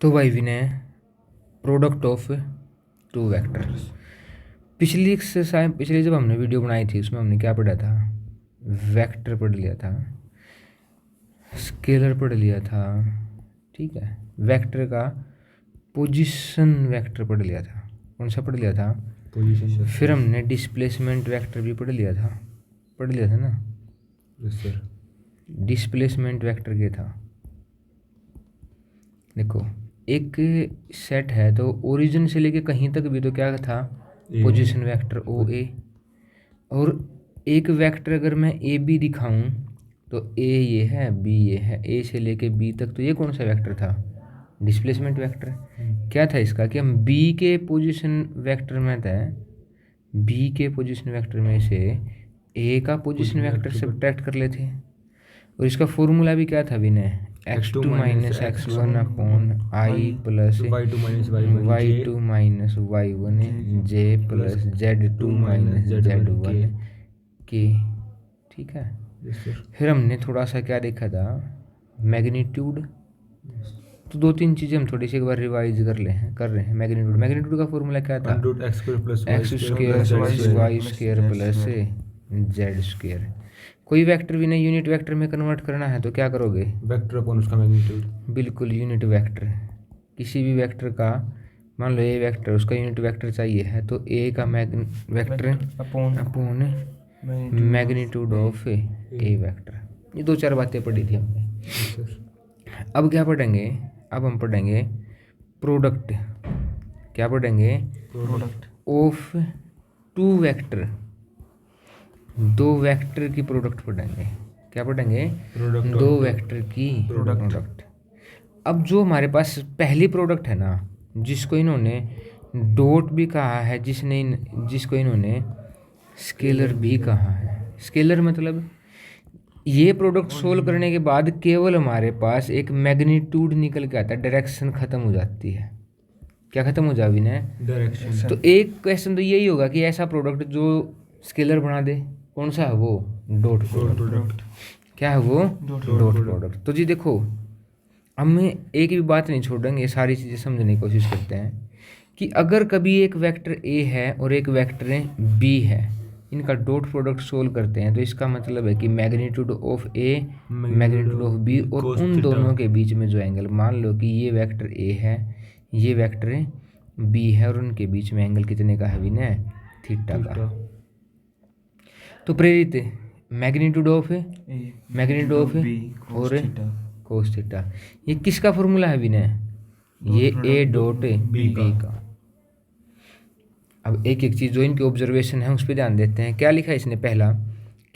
तो भाई विनय, product of two vectors. पिछली जब हमने वीडियो बनाई थी उसमें हमने क्या पढ़ा था? वेक्टर पढ़ लिया था, स्केलर पढ़ लिया था, ठीक है। वेक्टर का पोजीशन वेक्टर पढ़ लिया था। कौन सा पढ़ लिया था? पोजीशन। फिर हमने डिस्प्लेसमेंट वेक्टर भी पढ़ लिया था ना? Yes sir. डिस्प्लेसमेंट वेक्टर क्या था? देखो, एक सेट है तो ओरिजिन से लेके कहीं तक भी तो क्या था? पोजीशन वेक्टर ओ ए। और एक वेक्टर अगर मैं ए बी दिखाऊं तो ए ये है, बी ये है, ए से लेके बी तक, तो ये कौन सा वेक्टर था? Displacement vector. क्या था इसका कि हम बी के पोजीशन वेक्टर में थे, बी के पोजीशन वेक्टर में से ए का पोजीशन वेक्टर सब्ट्रैक्ट कर लेते हैं। और इसका फॉर्मूला भी क्या था विनय? x2 minus x1 upon I plus y2 minus y1 j plus z2 minus z1 के, ठीक है। फिर हमने थोड़ा सा क्या देखा था? मैग्नीट्यूड। तो दो तीन चीज़ें हम थोड़ी सी एक बार रिवाइज कर रहे हैं। मैग्नीट्यूड का फॉर्मूला क्या था? x square plus Y square plus Z square. कोई वेक्टर भी नहीं यूनिट वेक्टर में कन्वर्ट करना है तो क्या करोगे? वेक्टर अपॉन उसका मैग्नीट्यूड। बिल्कुल, यूनिट वेक्टर। किसी भी वेक्टर का, मान लो ए वेक्टर, उसका यूनिट वेक्टर चाहिए है तो ए का vector upon magnitude of A vector. ये दो चार बातें पढ़ी थी हमने। अब क्या पढ़ेंगे? अब हम पढ़ेंगे प्रोडक्ट। क्या पढ़ेंगे? Product of two vector. दो वेक्टर की प्रोडक्ट पढ़ेंगे। क्या पढ़ेंगे? दो वेक्टर की प्रोडक्ट। अब जो हमारे पास पहली प्रोडक्ट है ना, जिसको इन्होंने डॉट भी कहा है, जिसको इन्होंने स्केलर भी कहा है। स्केलर मतलब ये प्रोडक्ट सोल्व करने के बाद केवल हमारे पास एक मैग्नीट्यूड निकल के आता है, डायरेक्शन खत्म हो जाती है। क्या खत्म हो जाएगी ना? डायरेक्शन। तो एक क्वेश्चन तो यही होगा कि ऐसा प्रोडक्ट जो स्केलर बना दे, कौन सा है वो? Dot product. क्या है वो? Dot product. तो जी देखो, हम एक भी बात नहीं छोड़ेंगे, सारी चीज़ें समझने की कोशिश करते हैं कि अगर कभी एक वेक्टर ए है और एक वेक्टर बी है, इनका डॉट प्रोडक्ट सोल्व करते हैं तो इसका मतलब है कि magnitude of A magnitude of B और उन दोनों के बीच में जो एंगल, मान लो कि ये वेक्टर ए है, ये वेक्टर बी है और उनके बीच में एंगल कितने का है विनय? थीटा का। तो प्रेरित मैग्नीट्यूड ऑफ बी और कोस थीटा, ये किसका फॉर्मूला है विनय? ये ए डॉट बी का। अब एक एक चीज़ जो इनकी ऑब्जर्वेशन है उस पर ध्यान देते हैं। क्या लिखा है इसने? पहला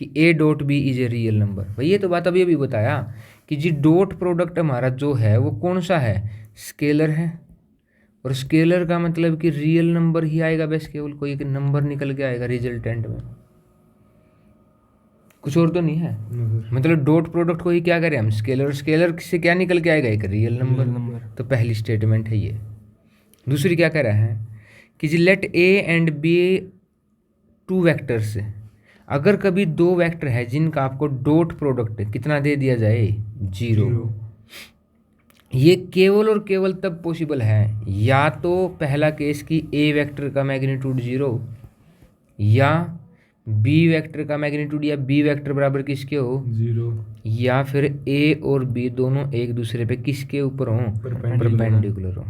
कि A dot B is a real number. भाई ये तो बात अभी अभी बताया कि जी डॉट प्रोडक्ट हमारा जो है वो कौन सा है? स्केलर है। और स्केलर का मतलब कि रियल नंबर ही आएगा, बस केवल कोई एक नंबर निकल के आएगा रिजल्टेंट में, कुछ और तो नहीं है। मतलब डॉट प्रोडक्ट को ही क्या करें हम? स्केलर। स्केलर से क्या निकल के आएगा? एक रियल नंबर। तो पहली स्टेटमेंट है ये। दूसरी क्या कह रहा है कि जी let a and b two vectors. अगर कभी दो वेक्टर है जिनका आपको डॉट प्रोडक्ट कितना दे दिया जाए? 0। ये केवल और केवल तब पॉसिबल है या तो पहला केस कि ए वेक्टर का मैग्नीट्यूड 0 या बी वेक्टर का मैग्नीट्यूड या बी वेक्टर बराबर किसके हो? 0। या फिर ए और बी दोनों एक दूसरे पे किसके ऊपर हो? परपेंडिकुलर हो।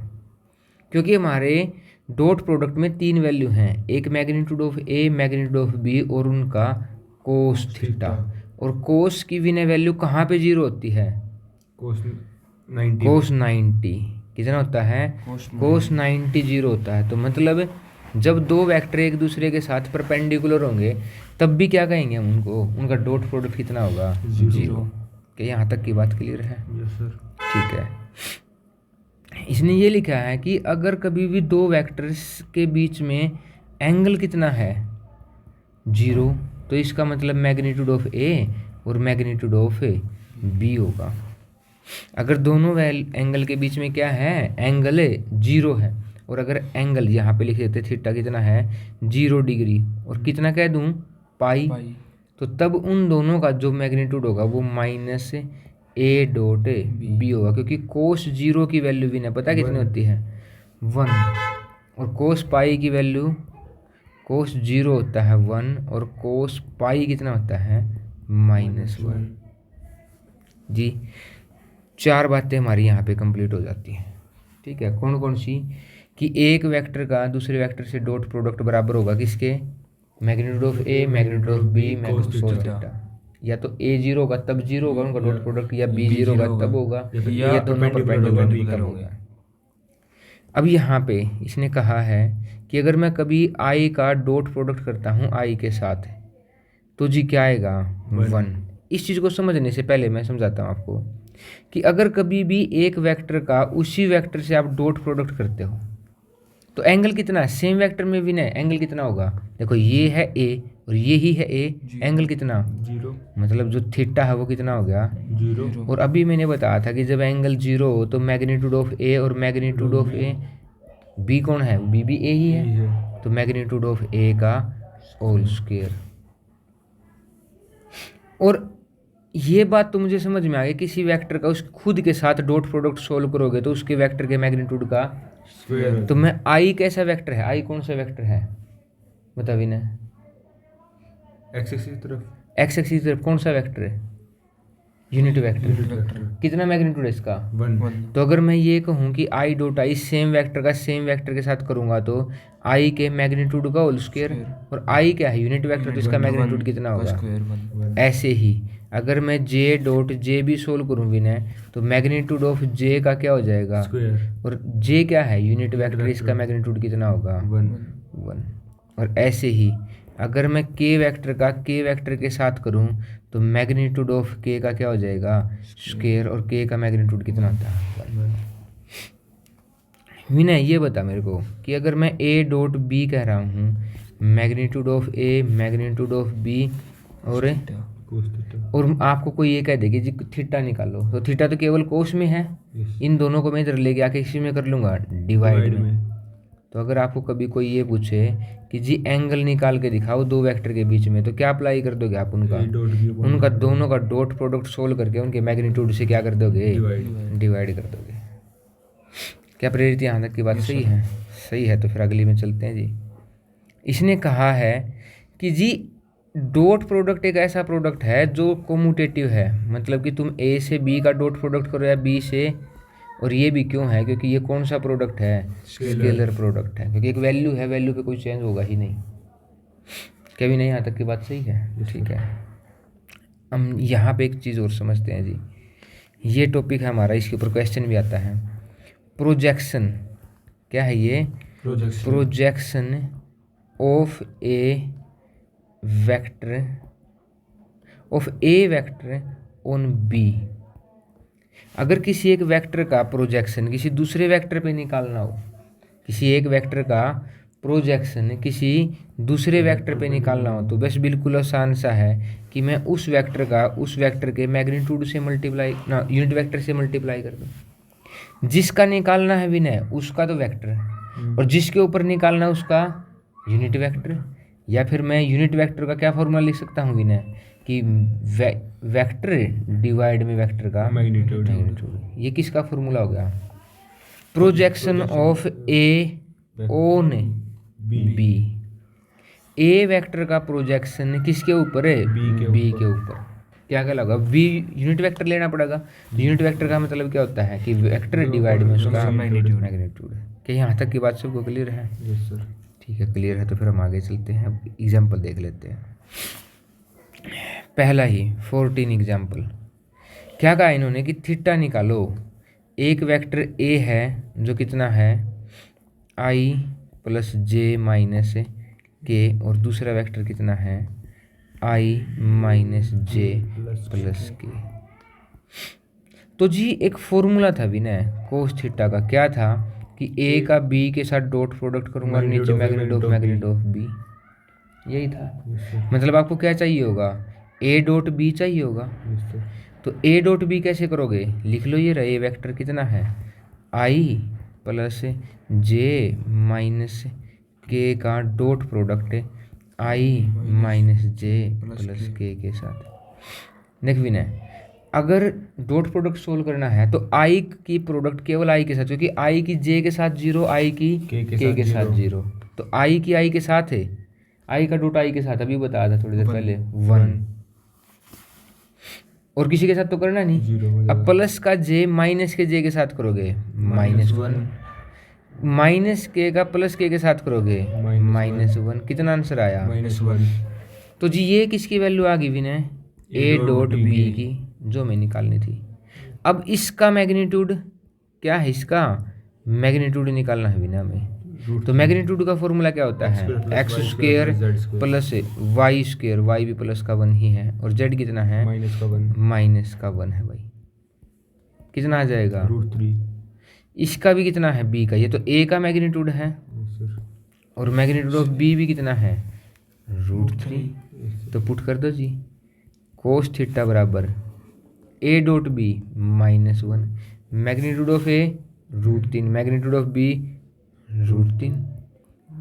क्योंकि हमारे डॉट प्रोडक्ट में तीन वैल्यू हैं, एक magnitude of A, magnitude of B और उनका कोस थीटा। और कोस की भी वैल्यू कहाँ पे 0 होती है? कोस 90 कितना होता है? कोस 90 0 होता है। तो मतलब जब दो वेक्टर एक दूसरे के साथ परपेंडिकुलर होंगे तब भी क्या कहेंगे हम उनको? उनका डॉट प्रोडक्ट कितना होगा? 0। क्या यहाँ तक की बात क्लियर है? Yes sir. ठीक है। इसने ये लिखा है कि अगर कभी भी दो वेक्टर्स के बीच में एंगल कितना है? 0, तो इसका मतलब मैग्नीट्यूड ऑफ ए और मैग्नीट्यूड ऑफ बी होगा। अगर दोनों एंगल के बीच में क्या है? एंगल 0 है। और अगर एंगल यहाँ पे लिख देते थीटा कितना है? 0 डिग्री और कितना कह दूँ? पाई। तो तब उन दोनों का जो मैग्नीट्यूड होगा वो -a ए डॉट बी होगा, क्योंकि कोस जीरो की वैल्यू भी ना पता कितनी होती है 1, और कोस पाई की वैल्यू, कोस जीरो होता है 1 और कोस पाई कितना होता है -1। जी 4 बातें हमारी यहाँ पे कंप्लीट हो जाती हैं। ठीक है, कौन कौन सी, कि एक वेक्टर का दूसरे वेक्टर से डॉट प्रोडक्ट बराबर होगा किसके, magnitude of A, magnitude of B, magnitude of theta. या तो ए जीरो होगा तब जीरो होगा उनका डॉट प्रोडक्ट, या बी जीरो होगा तब होगा, या दोनों परपेंडिकुलर तब होगा। अब यहाँ पे इसने कहा है कि अगर मैं कभी आई का डॉट प्रोडक्ट करता हूँ आई के साथ, तो जी क्या आएगा 1। इस चीज़ को समझने से पहले मैं समझाता हूँ आपको कि अगर कभी भी एक वेक्टर का उसी वेक्टर से आप डॉट प्रोडक्ट करते हो तो एंगल कितना है, सेम वेक्टर में भी ना एंगल कितना होगा, देखो ये है ए और ये ही है ए, एंगल कितना 0, मतलब जो थीटा है वो कितना हो गया 0। और अभी मैंने बताया था कि जब एंगल 0 हो तो मैग्नीट्यूड ऑफ ए और मैग्नीट्यूड ऑफ ए बी कौन है, बी भी ए ही है, तो मैग्नीट्यूड ऑफ ए का होल स्क्वायर। और ये बात तो मुझे समझ में आ गई, किसी वेक्टर का उस खुद के साथ डॉट प्रोडक्ट सोल्व करोगे तो उसके वेक्टर के मैग्नीट्यूड का स्क्वायर। तो मैं आई कैसा वेक्टर है, आई कौन सा वेक्टर है बता विनय, एक्स एक्सिस की तरफ, एक्स एक्सिस की तरफ कौन सा वेक्टर है, यूनिट वेक्टर। कितना मैग्नीट्यूड है इसका 1। तो अगर मैं ये कहूँ कि I dot I same vector का सेम वेक्टर के साथ करूंगा तो आई के मैग्नीट्यूड का होल स्क्वायर, और आई क्या है यूनिट वेक्टर, तो इसका मैग्नीट्यूड कितना होगा। ऐसे ही अगर मैं जे डॉट जे भी सोल्व करूँ विनय तो मैग्नीट्यूड ऑफ जे का क्या हो जाएगा स्क्वायर, और जे क्या है यूनिट वेक्टर, इसका मैग्नीट्यूड कितना होगा 1। और ऐसे ही अगर मैं के वेक्टर का के वेक्टर के साथ करूं तो मैग्नीट्यूड ऑफ के का क्या हो जाएगा स्क्वायर, और के का मैग्नीट्यूड कितना होता है 1। विनय ये बता मेरे को कि अगर मैं ए डॉट बी कह रहा हूँ, magnitude of A, magnitude of B और आपको कोई ये कह दे कि जी थीटा निकालो, तो थीटा तो केवल कोस में है, इन दोनों को मैं इधर लेके आके इसी में कर लूँगा डिवाइड में। तो अगर आपको कभी कोई ये पूछे कि जी एंगल निकाल के दिखाओ दो वेक्टर के बीच में, तो क्या अप्लाई कर दोगे आप उनका दोनों का डॉट प्रोडक्ट सोल्व करके उनके मैग्नीट्यूड से क्या कर दोगे डिवाइड कर दोगे। क्या प्रेरित यहाँ तक की बात सही है, सही है। तो फिर अगली में चलते हैं जी। इसने कहा है कि जी डॉट प्रोडक्ट एक ऐसा प्रोडक्ट है जो कोम्यूटेटिव है, मतलब कि तुम ए से बी का डॉट प्रोडक्ट करो या बी से, और ये भी क्यों है क्योंकि ये कौन सा प्रोडक्ट है स्केलर प्रोडक्ट है, क्योंकि एक वैल्यू है, वैल्यू पे कोई चेंज होगा ही नहीं। क्या भी नहीं, यहाँ तक की बात सही है, ठीक है। हम यहाँ पे एक चीज़ और समझते हैं जी, ये टॉपिक है हमारा, इसके ऊपर क्वेश्चन भी आता है। प्रोजेक्शन क्या है ये, projection of A vector on B. अगर किसी एक वेक्टर का प्रोजेक्शन किसी दूसरे वेक्टर पे निकालना हो, किसी एक वेक्टर का प्रोजेक्शन किसी दूसरे वेक्टर पे निकालना हो, तो बस बिल्कुल आसान सा है कि मैं उस वेक्टर का उस वेक्टर के मैग्नीट्यूड से मल्टीप्लाई ना यूनिट वेक्टर से मल्टीप्लाई कर दूँ। जिसका निकालना है विनय उसका तो वेक्टर है, और जिसके ऊपर निकालना है उसका यूनिट वेक्टर। या फिर मैं यूनिट वेक्टर का क्या फॉर्मूला लिख सकता हूँ विनय कि वेक्टर डिवाइड में वेक्टर का मैग्नीट्यूड। ये किसका फॉर्मूला हो गया, projection of A on B. A vector का प्रोजेक्शन किसके ऊपर है, बी के ऊपर। क्या कहलाएगा, बी यूनिट वेक्टर लेना पड़ेगा। यूनिट वेक्टर का मतलब क्या होता है कि वेक्टर डिवाइड में उसका मैग्नीट्यूड। क्या यहाँ तक की बात सबको क्लियर है? Yes sir. ठीक है, क्लियर है तो फिर हम आगे चलते हैं, एग्जाम्पल देख लेते हैं। पहला ही 14 एग्जाम्पल। क्या कहा इन्होंने कि थीटा निकालो। एक वेक्टर ए है जो कितना है आई प्लस जे माइनस के, और दूसरा वेक्टर कितना है आई माइनस जे प्लस के। तो जी एक फॉर्मूला था विनय कोस थीटा का, क्या था कि ए का बी के साथ डॉट प्रोडक्ट करूंगा, नीचे मैग्नीट्यूड ऑफ बी, यही था। मतलब आपको क्या चाहिए होगा, ए डॉट बी चाहिए होगा। तो ए डॉट बी कैसे करोगे, लिख लो, ये रहा ए वेक्टर कितना है आई प्लस जे माइनस के का dot product I minus J plus के साथ। देख विनय अगर डॉट प्रोडक्ट सोल्व करना है तो आई की प्रोडक्ट केवल आई के साथ, क्योंकि आई की जे के साथ जीरो, आई की के के साथ जीरो, तो आई की आई के साथ है, आई का डॉट आई के साथ, अभी बताया था थोड़ी देर पहले 1, और किसी के साथ तो करना नहीं। 0 अब प्लस का जे माइनस के जे के साथ करोगे -1, माइनस के का प्लस के साथ करोगे -1, कितना आंसर आया -1। तो जी ये किसकी वैल्यू आ गई विनय, ए डॉट बी की, जो मैं निकालनी थी। अब इसका मैग्नीट्यूड क्या है, इसका मैग्नीट्यूड निकालना है विनय हमें। तो मैग्नीट्यूड का फॉर्मूला क्या होता है, X square plus Y square, Y भी प्लस का 1 ही है, और जेड कितना है -1 है भाई, कितना आ जाएगा √3। इसका भी कितना है बी का, ये तो ए का मैग्नीट्यूड है, और मैग्नीट्यूड ऑफ बी भी कितना है √3, तो पुट कर दो जी, कोस थीटा बराबर A dot B -1, magnitude of A √3, magnitude of B √3,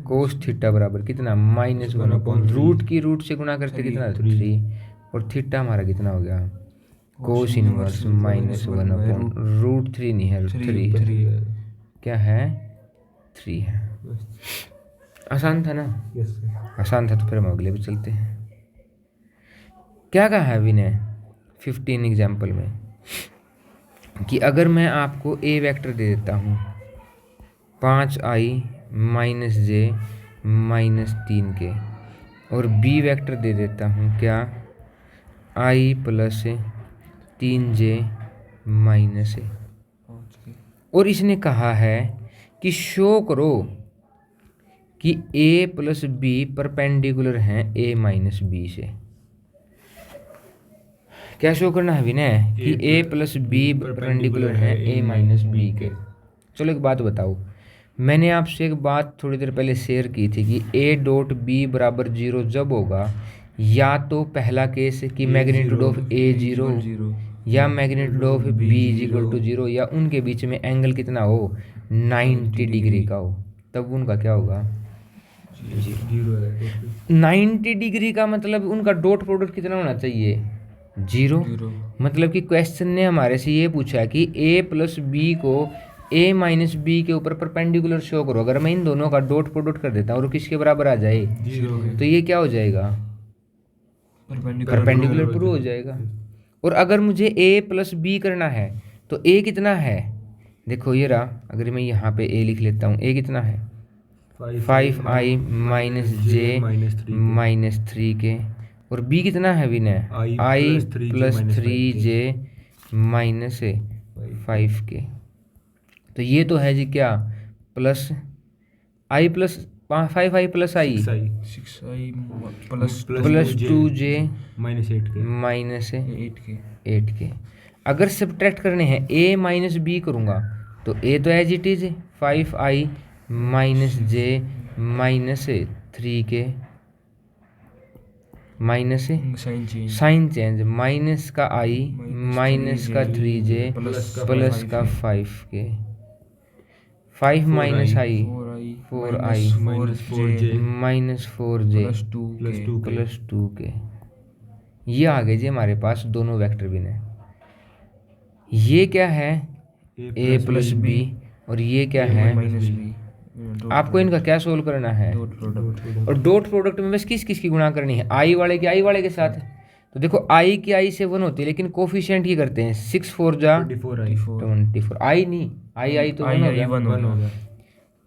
cos theta बराबर कितना -1 रूट की रूट से गुणा करते कितना 3, और थीटा हमारा कितना हो गया कोस इनवर्स -1 √3 नहीं है, 3 है, क्या है 3 है। आसान था ना, आसान था, तो फिर हम अगले पे चलते हैं। क्या कहा है विनय 15 एग्जाम्पल में कि अगर मैं आपको ए वेक्टर दे देता हूँ 5i - j -3 के, और बी वेक्टर दे देता हूँ क्या i + 3j - a, और इसने कहा है कि शो करो कि a + b परपेंडिकुलर हैं a - b से। क्या शो करना है विनय कि a + b परपेंडिकुलर हैं a - b के। चलो एक बात बताओ, मैंने आपसे एक बात थोड़ी देर पहले शेयर की थी कि a डॉट b बराबर 0 जब होगा, या तो पहला केस कि मैग्नीट्यूड ऑफ a 0 या मैग्नीट्यूड ऑफ b = 0, या उनके बीच में एंगल कितना हो 90 डिग्री का हो, तब उनका क्या होगा 90 डिग्री का, मतलब उनका डॉट प्रोडक्ट कितना होना चाहिए 0। मतलब कि क्वेश्चन ने हमारे से ये पूछा कि a + b को a - b के ऊपर परपेंडिकुलर शो करो। अगर मैं इन दोनों का डॉट प्रोडक्ट कर देता हूँ और किसके बराबर आ जाए 0, तो ये क्या हो जाएगा परपेंडिकुलर प्रूव हो जाएगा। और अगर मुझे a + b करना है तो a कितना है, देखो ये रहा, अगर मैं यहाँ पे a लिख लेता हूँ, a कितना है 5i - j -3 के, और b कितना है विनय i + 3j - 5 के। तो ये तो है जी क्या plus i + 5i + i 6i + 2j -8 के। अगर सब्ट्रैक्ट करने हैं a - b करूँगा तो a तो as it is 5i - j -3 के माइनस साइन चेंज माइनस का i माइनस का 3j प्लस का 5 के 5 - i 4i -4j प्लस 2 के। ये आ गए जी हमारे पास दोनों वेक्टर भी ने। ये क्या है a + b, और ये क्या है आपको इनका क्या सोल्व करना है, और डॉट प्रोडक्ट में बस किस किस की गुणा करनी है, आई वाले के साथ। तो देखो आई की आई से 1 होती है, लेकिन कोफिशिएंट की करते हैं 6 4 जा 24, आई नहीं आई तो 1 होगा।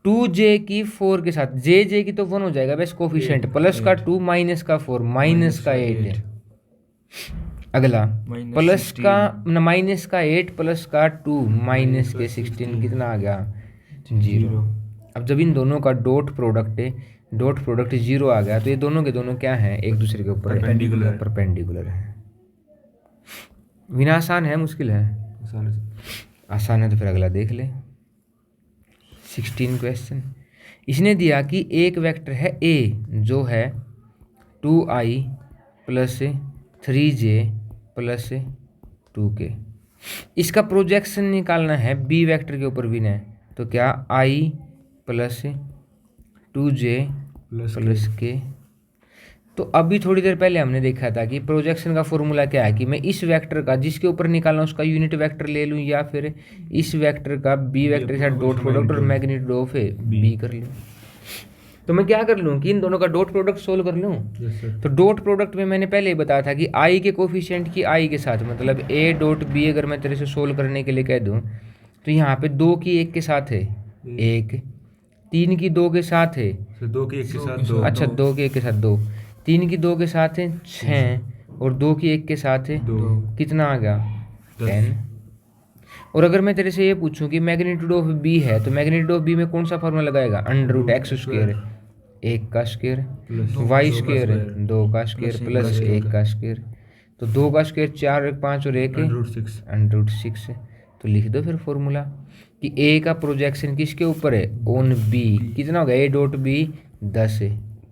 2j की 4 के साथ जे की तो 1 हो जाएगा बस कोफिशिएंट, प्लस का 2 माइनस का 4 माइनस का 8। अगला प्लस का माइनस का 8 प्लस का 2 माइनस के 16, कितना आ गया 0। अब जब इन दोनों का डॉट प्रोडक्ट 0 आ गया तो ये दोनों के दोनों क्या हैं एक दूसरे के ऊपर परपेंडिकुलर है। विना आसान है मुश्किल है, आसान है तो फिर अगला देख ले। 16 क्वेश्चन इसने दिया कि एक वेक्टर है a जो है 2i + 3j + 2k। इसका प्रोजेक्शन निकालना है b वेक्टर के ऊपर भी ने, तो क्या i + 2j + k। तो अभी थोड़ी देर पहले हमने देखा था कि प्रोजेक्शन का फॉर्मूला क्या है कि मैं इस वेक्टर का जिसके ऊपर निकालना उसका यूनिट वेक्टर ले लूँ या फिर इस वेक्टर का बी वेक्टर के साथ डॉट प्रोडक्ट और मैग्नीट्यूड ऑफ बी कर लूँ। तो मैं क्या कर लूँ कि इन दोनों का डॉट प्रोडक्ट सोल्व कर लूँ। तो डॉट प्रोडक्ट में मैंने पहले ही बताया था कि आई के कोफिशिएंट की आई के साथ मतलब ए डॉट बी अगर मैं तेरे से सोल्व करने के लिए कह दूँ तो यहाँ पे 2 की 1 के साथ है 1, 3 की 2 के साथ है 2 की 1 के साथ 2, अच्छा 2 के 1 के साथ 2, 3 की 2 के साथ है 6 और 2 की 1 के साथ है 2, कितना आ गया 10। और अगर मैं तेरे से ये पूछूं कि मैग्नीट्यूड ऑफ बी है तो मैग्नीट्यूड ऑफ बी में कौन सा फार्मूला लगाएगा अंडर रूट एक्स स्क्वायर 1 का स्क्वायर वाई स्क्वायर 2 का स्क्वायर प्लस 1 का स्क्वायर। तो 2 का स्क्वायर 4 और 5 और 1 अंडर रूट 6। तो लिख दो फिर फॉर्मूला कि ए का प्रोजेक्शन किसके ऊपर है ऑन बी कितना हो गया ए डॉट बी 10 है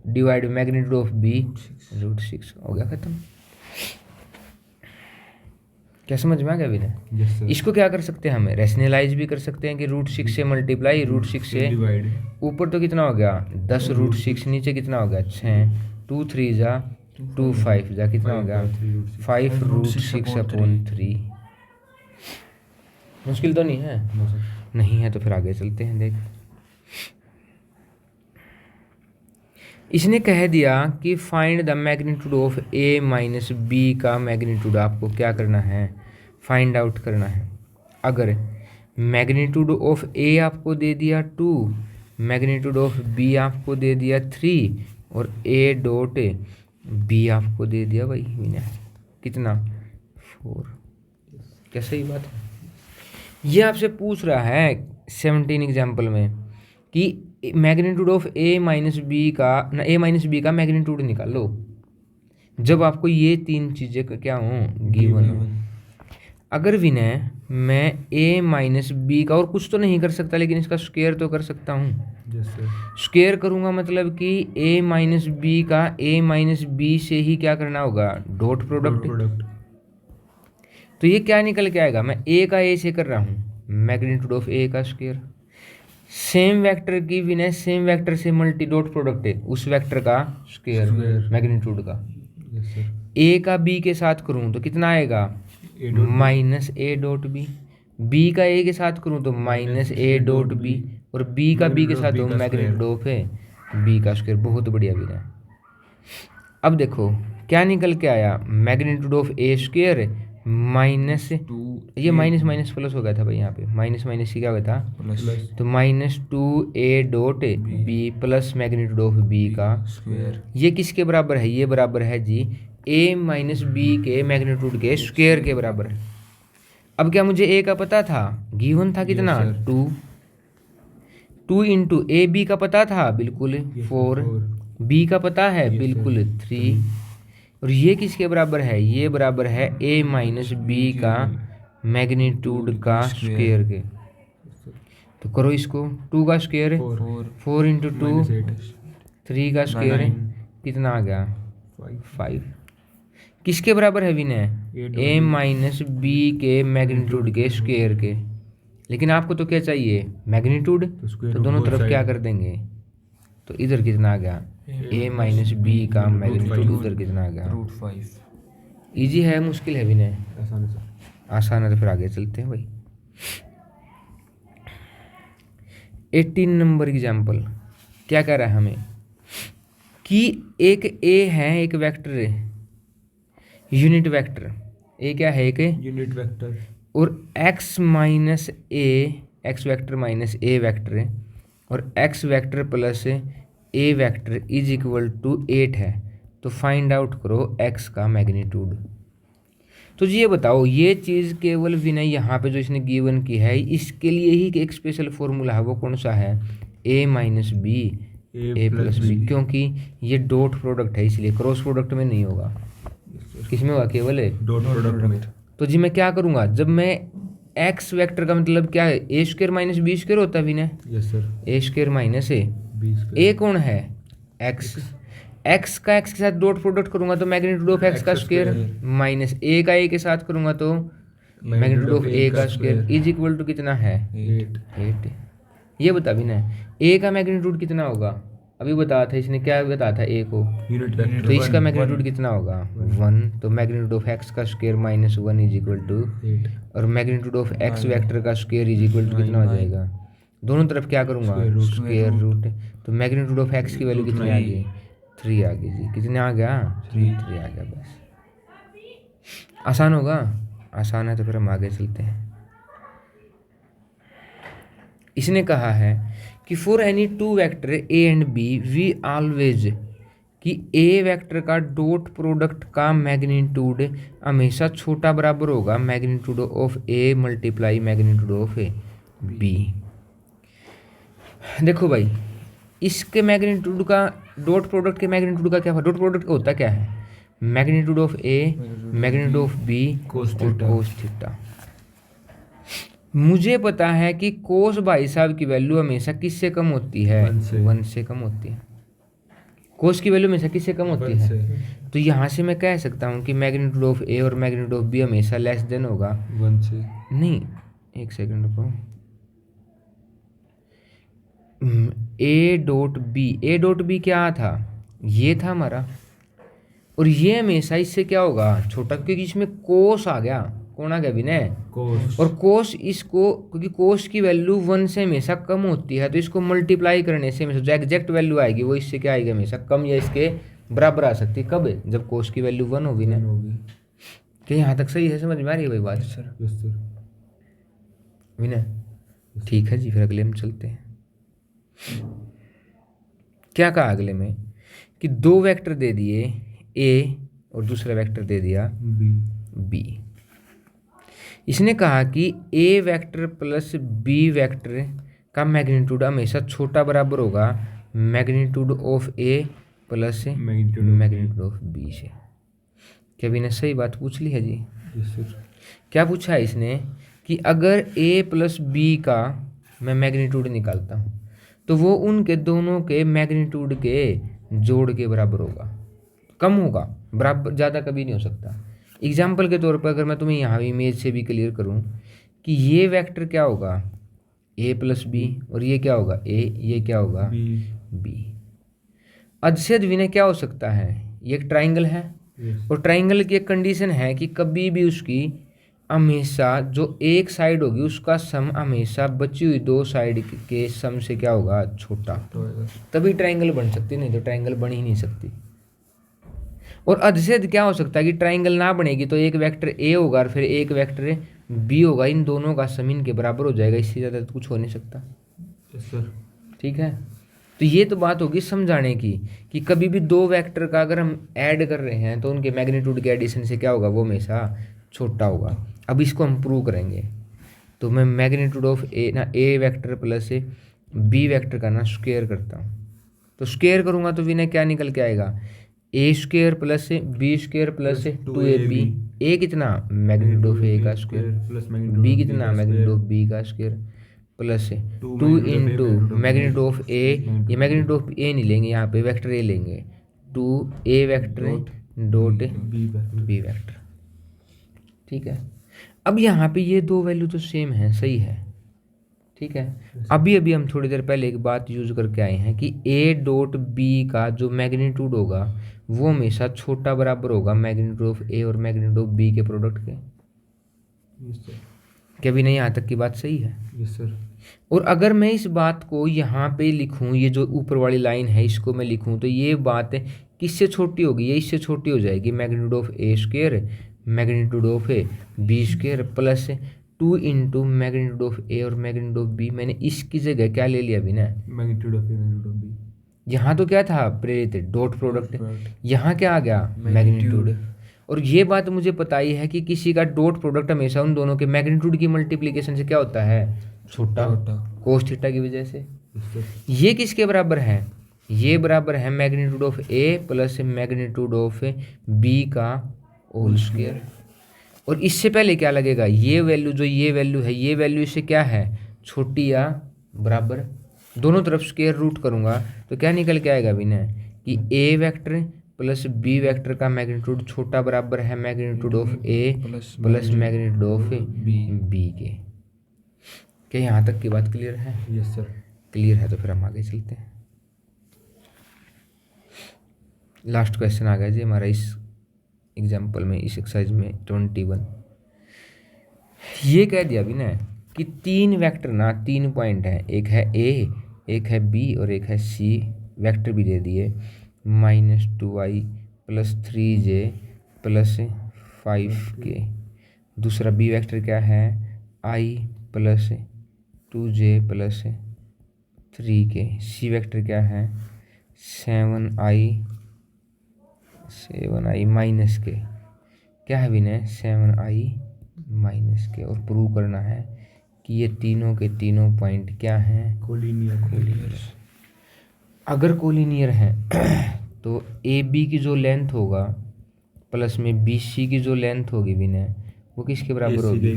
divide magnitude of B root 6 हो गया खत्म। क्या समझ में आ गया विनय? इसको क्या कर सकते हैं हमें रैशनलाइज भी कर सकते हैं कि रूट 6 से मल्टीप्लाई रूट 6 से ऊपर तो कितना हो गया 10 रूट 6 नीचे कितना हो गया 6 2 3 जा 2 5 जा कितना हो गया 5 रूट 6 अपॉन 3। मुश्किल तो नहीं है? नहीं है तो फिर आगे चलते हैं। देख इसने कह दिया कि find the magnitude of A minus B का मैग्नीट्यूड आपको क्या करना है फाइंड आउट करना है। अगर मैग्नीट्यूड ऑफ ए आपको दे दिया 2 मैग्नीट्यूड ऑफ बी आपको दे दिया 3 और ए डॉट बी आपको दे दिया भाई कितना 4। क्या सही बात है? ये आपसे पूछ रहा है 17 एग्जाम्पल में कि magnitude of A minus B का ना ए माइनस बी का मैग्नीट्यूड निकालो जब आपको ये 3 चीज़ें क्या हों गिवन हो। अगर विनय मैं ए माइनस बी का और कुछ तो नहीं कर सकता लेकिन इसका स्क्वायर तो कर सकता हूँ। स्क्वायर करूँगा मतलब कि ए माइनस बी का ए माइनस बी से ही क्या करना होगा डॉट प्रोडक्ट। तो ये क्या निकल के आएगा मैं ए का ए से कर रहा हूँ मैग्नीट्यूड ऑफ ए का स्क्वायर। सेम वेक्टर की विनय सेम वेक्टर से मल्टी डॉट प्रोडक्ट है उस वेक्टर का स्क्वायर मैग्नीट्यूड का। ए का बी के साथ करूँ तो कितना आएगा minus A dot B. B का ए के साथ करूँ तो माइनस ए डॉट बी और बी का बी के साथ हो मैग्नीट्यूड ऑफ है बी का स्क्वायर। बहुत बढ़िया विनय। अब देखो क्या निकल के आया magnitude of A square minus ये माइनस माइनस प्लस हो गया था भाई यहाँ पे माइनस माइनस ही क्या हो गया था तो minus 2 A dot B plus magnitude of B का स्क्वायर। ये किसके बराबर है ये बराबर है जी ए माइनस बी के मैग्नीट्यूड के स्क्वायर के बराबर है। अब क्या मुझे ए का पता था गिवन था कितना 2 इंटू ए बी का पता था बिल्कुल 4 बी का पता है बिल्कुल 3 और ये किसके बराबर है ये बराबर है ए माइनस बी का मैग्नीट्यूड का स्क्वायर के। तो करो इसको 2 का स्क्वायर 4 इंटू 2 3 का स्क्वायर कितना आ गया 5 किसके बराबर है विनय ए माइनस बी के मैग्नीट्यूड के स्क्वायर के। लेकिन आपको तो क्या चाहिए मैग्नीट्यूड तो दोनों तरफ क्या कर देंगे तो इधर कितना आ गया ए माइनस बी का मैग्नीट्यूड उधर कितना आ गया रूट 5। ईजी है मुश्किल है विनय आसान है तो फिर आगे चलते हैं भाई। 18 नंबर एग्जाम्पल क्या कह रहा है हमें कि एक ए है एक वेक्टर यूनिट वेक्टर ए क्या है एक यूनिट वेक्टर और X minus A X vector minus A vector है और X vector plus A vector is equal to 8 है। तो फाइंड आउट करो एक्स का मैग्नीट्यूड। तो जी ये बताओ ये चीज़ केवल विनय यहाँ पे जो इसने गिवन की है इसके लिए ही एक स्पेशल फॉर्मूला है वो कौन सा है ए माइनस बी ए प्लस बी क्योंकि ये डॉट प्रोडक्ट है इसलिए क्रॉस प्रोडक्ट में नहीं होगा किसमें होगा केवल डॉट प्रोडक्ट में। तो जी मैं क्या करूँगा जब मैं एक्स वेक्टर का मतलब क्या है ए स्क्वायर माइनस बी स्क्वायर होता है विनय यस सर ए स्क्वायर माइनस ए कौन है एक्स एक्स का एक्स के साथ डॉट प्रोडक्ट करूंगा तो मैग्नीट्यूड ऑफ एक्स का स्क्वायर माइनस ए का ए के साथ करूंगा तो मैग्नीट्यूड ऑफ ए का स्क्वायर इज इक्वल टू कितना है 8। ये बता भी ना ए का मैग्नीट्यूड कितना होगा अभी बताया था इसने, क्या बताया था ए को, यूनिट तो वेक्टर इसका मैग्नीट्यूड कितना होगा 1, तो मैग्नीट्यूड ऑफ एक्स का square minus 1 is equal to, 8 और मैग्नीट्यूड ऑफ एक्स वेक्टर का स्क्वायर इज इक्वल टू कितना हो जाएगा, दोनों तरफ क्या करूँगा स्क्वायर रूट, तो मैग्नीट्यूड ऑफ एक्स की वैल्यू कितनी आ गई 3 आ गई जी, कितने आ गया 3 आ गया, बस आसान होगा, आसान है तो फिर हम आगे चलते हैं। इसने कहा है कि for any two vector A and B we always, कि ए वेक्टर का डॉट प्रोडक्ट का मैग्नीट्यूड हमेशा छोटा बराबर होगा magnitude of A multiply magnitude of A B. देखो भाई, इसके मैग्नीट्यूड का, डॉट प्रोडक्ट के मैग्नीट्यूड का क्या, डॉट प्रोडक्ट होता क्या है, magnitude of A magnitude of B Cos और थीटा। Cos theta. मुझे पता है कि कोस भाई साहब की वैल्यू हमेशा किससे कम होती है, 1 से कम होती है, कोस की वैल्यू हमेशा किससे कम होती 1 है, से तो यहाँ से मैं कह सकता हूँ कि मैग्नीट्यूड ऑफ ए और मैग्नीट्यूड ऑफ बी हमेशा लेस देन होगा 1 से नहीं, एक सेकंड रुको, ए डॉट बी क्या था, ये था हमारा, और ये हमेशा इससे क्या होगा छोटा, क्योंकि इसमें कोस आ गया, कौन आ गया विनय, कोस, और कोस इसको, क्योंकि कोस की वैल्यू 1 से हमेशा कम होती है, तो इसको मल्टीप्लाई करने से हमेशा जो एग्जैक्ट वैल्यू आएगी वो इससे क्या आएगी हमेशा कम या इसके बराबर आ सकती है, कब, जब कोस की वैल्यू 1 होगी ना। क्या यहाँ तक सही है, समझ में आ रही है भाई बात सर विनय? ठीक है जी, फिर अगले में चलते हैं। क्या कहा अगले में, कि दो वेक्टर दे दिए ए और दूसरा वेक्टर दे दिया बी। इसने कहा कि A vector plus B vector का मैग्नीट्यूड हमेशा छोटा बराबर होगा magnitude of A plus magnitude of B से। क्या भी ने सही बात पूछ ली है जी? क्या पूछा है इसने, कि अगर ए प्लस बी का मैं मैग्नीट्यूड निकालता हूँ तो वो उनके दोनों के मैग्नीट्यूड के जोड़ के बराबर होगा, कम होगा, बराबर ज़्यादा कभी नहीं हो सकता। एग्जाम्पल के तौर पर अगर मैं तुम्हें यहाँ इमेज से भी क्लियर करूँ कि ये वेक्टर क्या होगा ए प्लस बी, और ये क्या होगा ए, ये क्या होगा बी। अदसेद विनय क्या हो सकता है, ये एक ट्राइंगल है और ट्राइंगल की एक कंडीशन है कि कभी भी उसकी हमेशा जो एक साइड होगी उसका सम हमेशा बची हुई दो साइड के सम से क्या होगा छोटा, तभी ट्राइंगल बन सकती, नहीं तो ट्राइंगल बन ही नहीं सकती। और अदसेद क्या हो सकता है कि ट्राइंगल ना बनेगी तो एक वेक्टर ए होगा और फिर एक वेक्टर बी होगा, इन दोनों का सम इनके बराबर हो जाएगा, इससे ज़्यादा तो कुछ हो नहीं सकता। ठीक है, तो ये तो बात होगी समझाने की कि कभी भी दो वेक्टर का अगर हम ऐड कर रहे हैं तो उनके मैग्नीट्यूड के एडिशन से क्या होगा वो हमेशा छोटा होगा। अब इसको हम प्रूव करेंगे, तो मैं मैग्नीट्यूड ऑफ ए ना ए वेक्टर प्लस बी वेक्टर का ना स्क्वायर करता हूँ, तो स्क्वायर करूँगा तो विनय क्या निकल के आएगा, a square plus b square plus 2ab, a कितना मैग्नीट्यूड ऑफ ए का स्क्वायर प्लस बी कितना मैग्नीट्यूड ऑफ बी का square plus 2 into magnitude of a, ये मैग्नीट्यूड ऑफ ए नहीं लेंगे, यहाँ पे वेक्टर ए लेंगे, 2a vector dot B vector. ठीक है, अब यहाँ पे ये दो वैल्यू तो सेम है, सही है। ठीक है, अभी हम थोड़ी देर पहले एक बात यूज करके आए हैं कि ए डॉट बी का जो मैग्नीट्यूड होगा वो हमेशा छोटा बराबर होगा मैग्नीट्यूड ऑफ ए और मैग्नीट्यूड ऑफ बी के प्रोडक्ट के। क्या भी नहीं, यहाँ तक की बात सही है? Yes sir. और अगर मैं इस बात को यहाँ पे लिखूँ, ये जो ऊपर वाली लाइन है इसको मैं लिखूँ, तो ये बात किससे छोटी होगी, ये इससे छोटी हो जाएगी, magnitude of A square magnitude of A b square plus 2 into magnitude of a और मैग्नीट्यूड ऑफ बी। मैंने इसकी जगह क्या ले लिया अभी ना, magnitude of A magnitude of B. यहाँ तो क्या था प्रेरित डॉट प्रोडक्ट, यहाँ क्या आ गया मैग्नीट्यूड। और ये बात मुझे पता ही है कि किसी का डॉट प्रोडक्ट हमेशा उन दोनों के मैग्नीट्यूड की मल्टीप्लिकेशन से क्या होता है छोटा, कोस थीटा की वजह से। ये किसके बराबर है, ये बराबर है magnitude of A plus magnitude of B का होल स्क्वायर। और इससे पहले क्या लगेगा, ये वैल्यू जो ये वैल्यू है, ये वैल्यू इससे क्या है छोटी या बराबर, दोनों तरफ स्क्वायर रूट करूँगा तो क्या निकल के आएगा विनय कि A vector plus B vector का मैग्नीट्यूड छोटा बराबर है magnitude of A plus magnitude of B के। क्या यहाँ तक की बात क्लियर है? Yes sir. क्लियर है तो फिर हम आगे चलते हैं। लास्ट क्वेश्चन आ गया जी हमारा इस एग्जाम्पल में, इस एक्सरसाइज में 21। ये कह दिया अभी ना कि तीन वेक्टर ना, तीन पॉइंट हैं, एक है ए, एक है बी और एक है सी। वेक्टर भी दे दिए -2i + 3j + 5k। दूसरा बी वेक्टर क्या है, i + 2j + 3k। C vector क्या है, 7i -k। क्या है विनय, 7i - k। और प्रूव करना है कि ये तीनों के तीनों पॉइंट क्या हैं, कोलिनियर। अगर कोलिनियर हैं तो ए बी की जो लेंथ होगा प्लस में बी सी की जो लेंथ होगी विनय, वो किसके बराबर होगी,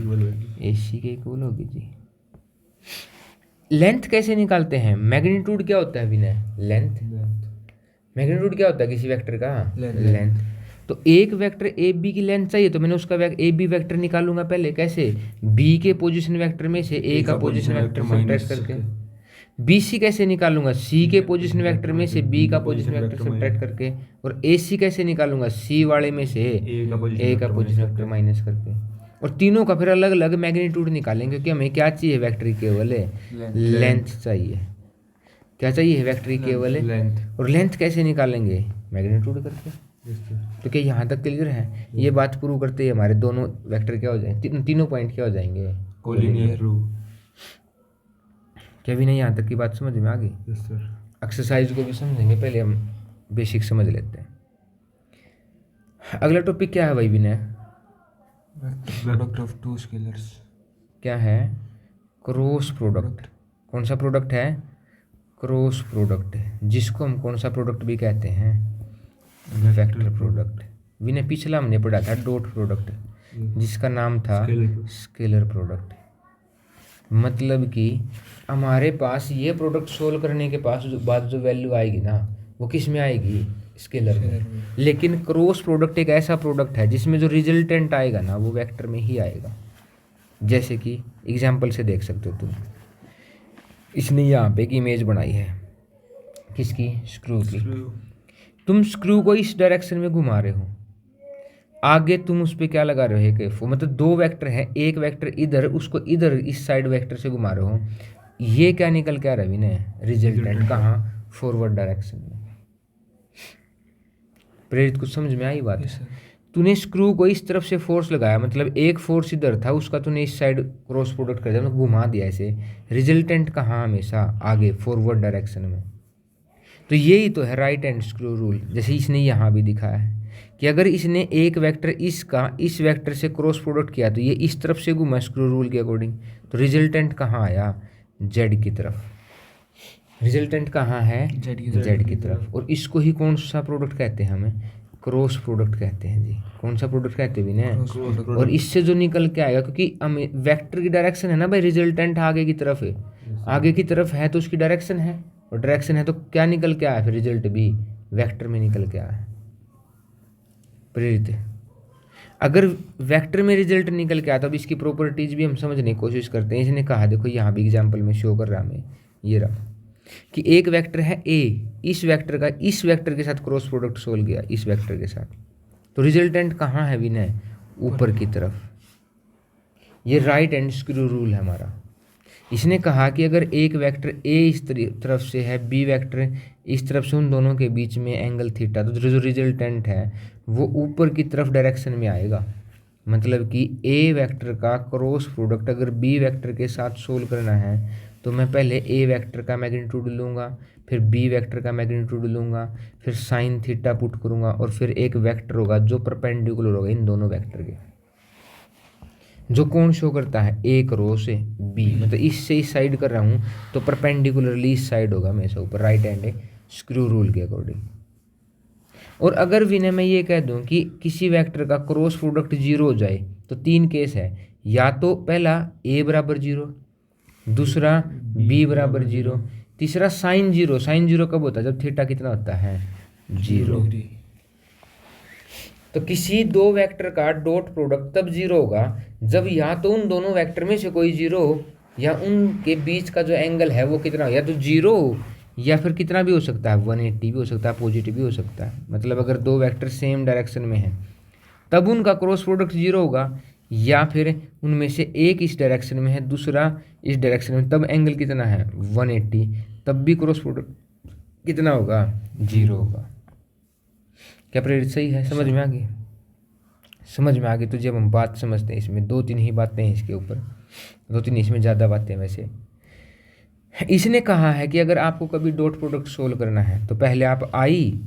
ए सी के इक्वल होगी जी। लेंथ कैसे निकालते हैं, मैग्नीट्यूड क्या होता है विनय, लेंथ। मैग्नीट्यूड क्या होता है किसी वेक्टर का, लेंथ। तो एक वेक्टर ए बी की लेंथ चाहिए तो मैंने उसका ए बी वेक्टर निकालूंगा पहले, कैसे, बी के पोजीशन वेक्टर में से ए का पोजीशन वेक्टर सब्ट्रैक्ट करके। बी सी कैसे निकालूंगा, सी के पोजीशन वेक्टर में से बी का पोजीशन वेक्टर सब्ट्रैक्ट करके। और ए सी कैसे निकालूंगा, सी वाले में से ए का पोजीशन वेक्टर माइनस करके। और तीनों का फिर अलग अलग मैग्नीट्यूड निकालेंगे, क्योंकि हमें क्या चाहिए, वेक्टर केवल लेंथ चाहिए। क्या चाहिए, वेक्टर केवल लेंथ। और लेंथ कैसे निकालेंगे, मैग्नीट्यूड करके। तो क्या यहाँ तक क्लियर है, ये बात प्रूव करते ही हमारे दोनों वेक्टर क्या हो जाएंगे, तीनों पॉइंट क्या हो जाएंगे, कोलिनियर प्रूव। क्या भी नहीं, यहाँ तक की बात समझ में आ गई। Yes sir. एक्सरसाइज को भी समझेंगे, पहले हम बेसिक समझ लेते हैं। अगला टॉपिक क्या है भाई विनय, प्रोडक्ट ऑफ टू स्केलर्स। क्या है, क्रॉस प्रोडक्ट। कौन सा प्रोडक्ट है, क्रॉस प्रोडक्ट, जिसको हम कौन सा प्रोडक्ट भी कहते हैं, वेक्टर प्रोडक्ट। विनय पिछला हमने पढ़ा था डॉट प्रोडक्ट, जिसका नाम था स्केलर प्रोडक्ट। मतलब कि हमारे पास ये प्रोडक्ट सोल्व करने के बाद जो वैल्यू आएगी ना, वो किस में आएगी, स्केलर में। लेकिन क्रॉस प्रोडक्ट एक ऐसा प्रोडक्ट है जिसमें जो रिजल्टेंट आएगा ना, वो वेक्टर में ही आएगा। जैसे कि एग्जाम्पल से देख सकते हो तुम, इसने यहाँ पे एक इमेज बनाई है, किसकी, स्क्रू की। तुम स्क्रू को इस डायरेक्शन में घुमा रहे हो, आगे तुम उस पर क्या लगा रहे हो, एक मतलब दो वेक्टर है, एक वेक्टर इधर, उसको इधर इस साइड वेक्टर से घुमा रहे हो। ये क्या निकल के आ रहा है विनय, रिजल्टेंट। कहाँ, फॉरवर्ड डायरेक्शन में। प्रेरित, कुछ समझ में आई बात। तूने स्क्रू को इस तरफ से फोर्स लगाया, मतलब एक फोर्स इधर था, उसका तूने इस साइड क्रॉस प्रोडक्ट कर दिया, मतलब घुमा दिया ऐसे। रिजल्टेंट कहाँ, हमेशा आगे, फॉरवर्ड डायरेक्शन में। तो यही तो है राइट हैंड स्क्रू रूल। जैसे इसने यहाँ भी दिखाया है कि अगर इसने एक वेक्टर इसका इस वेक्टर से क्रॉस प्रोडक्ट किया तो ये इस तरफ से घुमा स्क्रू रूल के अकॉर्डिंग, तो रिजल्टेंट कहाँ आया, जेड की तरफ। रिजल्टेंट कहाँ है, जेड की तरफ। और इसको ही कौन सा प्रोडक्ट कहते हैं, हमें क्रॉस प्रोडक्ट कहते हैं जी। कौन सा प्रोडक्ट कहते हैं विनय, और इससे जो निकल के आएगा, क्योंकि हमें वेक्टर की डायरेक्शन है ना भाई, रिजल्टेंट आगे की तरफ है, आगे की तरफ है तो उसकी डायरेक्शन है, और डायरेक्शन है तो क्या निकल के आया, फिर रिजल्ट भी वेक्टर में निकल के आया है। प्रेरित, अगर वेक्टर में रिजल्ट निकल के आता, अब इसकी प्रॉपर्टीज भी हम समझने की कोशिश करते हैं। इसने कहा, देखो यहाँ भी एग्जांपल में शो कर रहा हमें, ये रहा कि एक वेक्टर है ए, इस वेक्टर का इस वेक्टर के साथ क्रॉस प्रोडक्ट सोल्व किया, इस वेक्टर के साथ, तो रिजल्टेंट कहाँ है विनय, ऊपर की तरफ। ये राइट हैंड स्क्रू रूल है हमारा। इसने कहा कि अगर एक वेक्टर ए इस तरफ से है, बी वेक्टर इस तरफ से, उन दोनों के बीच में एंगल थीटा, तो जो रिजल्टेंट है वो ऊपर की तरफ डायरेक्शन में आएगा। मतलब कि ए वेक्टर का क्रॉस प्रोडक्ट अगर बी वेक्टर के साथ सोल्व करना है तो मैं पहले ए वेक्टर का मैग्नीट्यूड लूँगा, फिर बी वेक्टर का मैग्नीट्यूड लूँगा, फिर साइन थीटा पुट करूँगा, और फिर एक वेक्टर होगा जो परपेंडिकुलर होगा इन दोनों वेक्टर के, जो कौन शो करता है, ए क्रॉस बी। मतलब इससे इस साइड कर रहा हूँ तो परपेंडिकुलरली इस साइड होगा हमेशा ऊपर, राइट हैंड स्क्रू रूल के अकॉर्डिंग। और अगर विनय मैं ये कह दूं कि किसी वेक्टर का क्रॉस प्रोडक्ट जीरो हो जाए तो तीन केस है, या तो पहला ए बराबर जीरो, दूसरा बी बराबर जीरो, तीसरा साइन जीरो। साइन जीरो कब होता है, जब थीटा कितना होता है, जीरो। तो किसी दो वेक्टर का डॉट प्रोडक्ट तब जीरो होगा जब या तो उन दोनों वेक्टर में से कोई जीरो हो, या उनके बीच का जो एंगल है वो कितना हो, या तो जीरो हो या फिर कितना भी हो सकता है, 180 भी हो सकता है, पॉजिटिव भी हो सकता है। मतलब अगर दो वेक्टर सेम डायरेक्शन में हैं तब उनका क्रॉस प्रोडक्ट जीरो होगा, या फिर उनमें से एक इस डायरेक्शन में है दूसरा इस डायरेक्शन में, तब एंगल कितना है 180, तब भी क्रॉस प्रोडक्ट कितना होगा, जीरो होगा। क्या प्रेरित सही है? समझ में आ गई? समझ में आ गई। तो जब हम बात समझते हैं इसमें 2-3 ही बातें हैं इसके ऊपर, 2-3 इसमें ज़्यादा बातें हैं वैसे। इसने कहा है कि अगर आपको कभी डॉट प्रोडक्ट सोल्व करना है तो पहले आप आई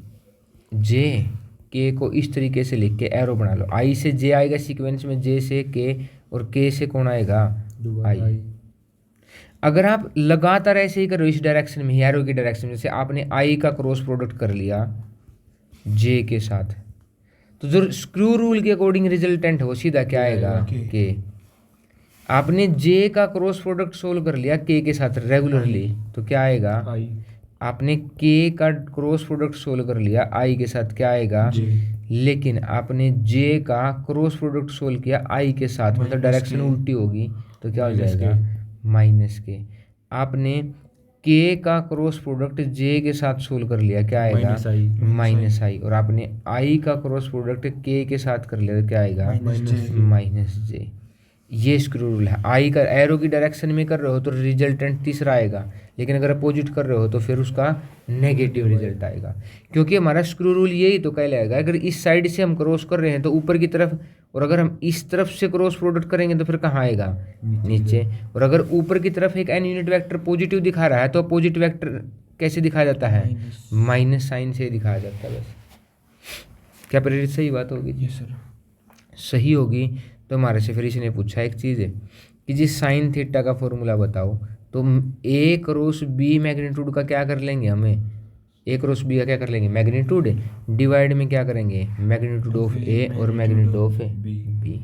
जे के को इस तरीके से लिख के एरो बना लो। आई से जे आएगा सीक्वेंस में, जे से के, और के से कौन आएगा, आई। अगर आप लगातार ऐसे ही करो इस डायरेक्शन में, एरो की डायरेक्शन में, जैसे आपने आई का क्रॉस प्रोडक्ट कर लिया जे के साथ, तो जो स्क्रू रूल के अकॉर्डिंग रिजल्टेंट है वो सीधा क्या आएगा, के। आपने जे का क्रॉस प्रोडक्ट सोल्व कर लिया के साथ रेगुलरली, तो क्या आएगा, आई। आपने के का क्रॉस प्रोडक्ट सोल्व कर लिया आई के साथ, क्या आएगा, लेकिन आपने जे का क्रॉस प्रोडक्ट सोल्व किया आई के साथ, मतलब डायरेक्शन उल्टी होगी, तो क्या हो जाएगा, माइनस के। आपने के का क्रॉस प्रोडक्ट जे के साथ सोल्व कर लिया, क्या आएगा, माइनस आई। और आपने आई का क्रॉस प्रोडक्ट के साथ कर लिया, तो क्या आएगा, माइनस जे। ये स्क्रू रूल है। आई का एरो की डायरेक्शन में कर रहे हो तो रिजल्टेंट तीसरा आएगा, लेकिन अगर अपोजिट कर रहे हो तो फिर उसका नेगेटिव रिजल्ट आएगा, क्योंकि हमारा स्क्रू रूल यही तो कहलाएगा। अगर इस साइड से हम क्रॉस कर रहे हैं तो ऊपर की तरफ, और अगर हम इस तरफ से क्रॉस प्रोडक्ट करेंगे तो फिर कहाँ आएगा, नीचे। और अगर ऊपर की तरफ एक एन यूनिट वेक्टर पॉजिटिव दिखा रहा है तो अपोजिट वेक्टर कैसे दिखाया जाता है, माइनस साइन से दिखाया जाता है बस। क्या प्रेरित सही बात होगी? Yes sir. सही होगी। तो हमारे से फिर इसने पूछा एक चीज़ है कि जी साइन थीटा का फॉर्मूला बताओ, तो ए क्रॉस बी मैग्नीट्यूड का क्या कर लेंगे, हमें ए क्रॉस बी का क्या कर लेंगे, मैग्नीट्यूड, डिवाइड में क्या करेंगे, मैग्नीट्यूड ऑफ ए और magnitude of B,